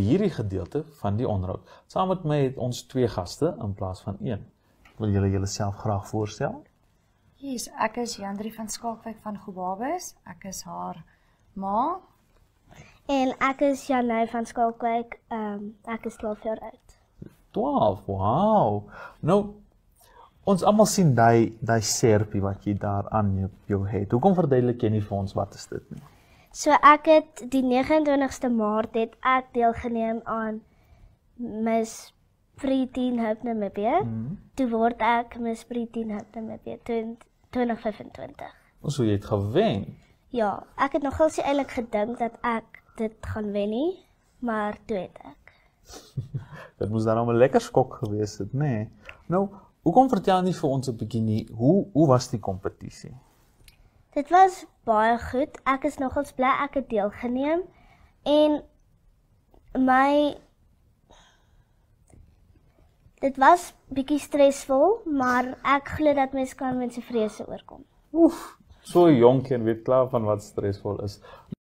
hierdie gedeelte van die onderhoud. Saam met my het ons 2 gaste in plaas van 1. Wil julle julleself graag voorstel? Yes, ek is Jandrie van Skalkwyk van Gobabis. Ek is haar ma. En ek is Janey van Skalkwyk, ek is 12 jaar oud. 12, wow. Nou, ons almal sien die serpie wat jy daar aan jou het. Hoekom verduidelik jy nie vir ons wat is dit nie? So ek het die 29ste Maart het ek deelgeneem aan Miss Preteen Hope Namibia. Toe word ek Miss Preteen Hope Namibia 2025. So jy het gewen. Ja, ek het nogal se eintlik gedink dat ek dit gaan wen nie, maar toe het ek. Dit moes dan 'n lekker skok gewees het, nê? Nee. Nou, hoekom vertel nie vir ons 'n bietjie nie, hoe was die kompetisie? Dit was baie goed. Ek is nogals bly ek het deelgeneem en dit was bietjie stresvol, maar ek glo dat mens kan met se vrese oorkom. So 'n jonk en weet klaar van wat stresvol is.